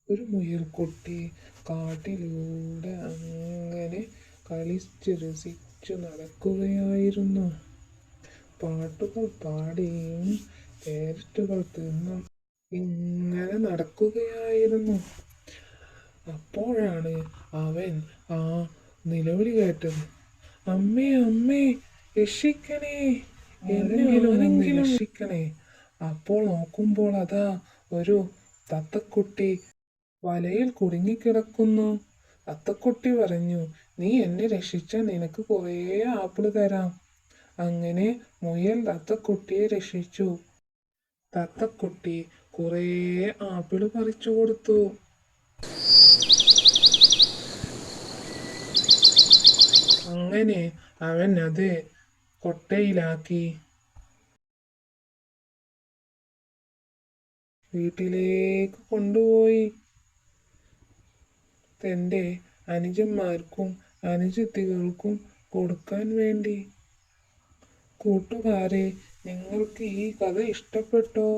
ഒരു മുയൽക്കുട്ടി കാട്ടിലൂടെ അങ്ങനെ കളിച്ച് രസിച്ചു നടക്കുകയായിരുന്നു. പാട്ടുകൾ പാടിയും ക്യാരറ്റുകൾ തിന്നും ഇങ്ങനെ നടക്കുകയായിരുന്നു. അപ്പോഴാണ് അവൻ ആ നിലവിളി കേട്ടത്. അമ്മേ അമ്മേ, രക്ഷിക്കണേ, എന്നെ രക്ഷിക്കണേ. അപ്പോൾ നോക്കുമ്പോൾ അതാ ഒരു തത്തക്കുട്ടി വലയിൽ കുടുങ്ങിക്കിടക്കുന്നു. തത്തക്കുട്ടി പറഞ്ഞു, നീ എന്നെ രക്ഷിച്ചാൽ നിനക്ക് കുറേ ആപ്പിള് തരാം. അങ്ങനെ മുയൽ തത്തക്കുട്ടിയെ രക്ഷിച്ചു. തത്തക്കുട്ടി കുറേ ആപ്പിള് പറിച്ചു കൊടുത്തു. അങ്ങനെ അവൻ അത് കൊട്ടയിലാക്കി വീട്ടിലേക്ക് കൊണ്ടുപോയി. തൻ്റെ അനുജന്മാർക്കും അനുജത്തികൾക്കും കൊടുക്കാൻ വേണ്ടി. കൂട്ടുകാരെ, നിങ്ങൾക്ക് ഈ കഥ ഇഷ്ടപ്പെട്ടോ?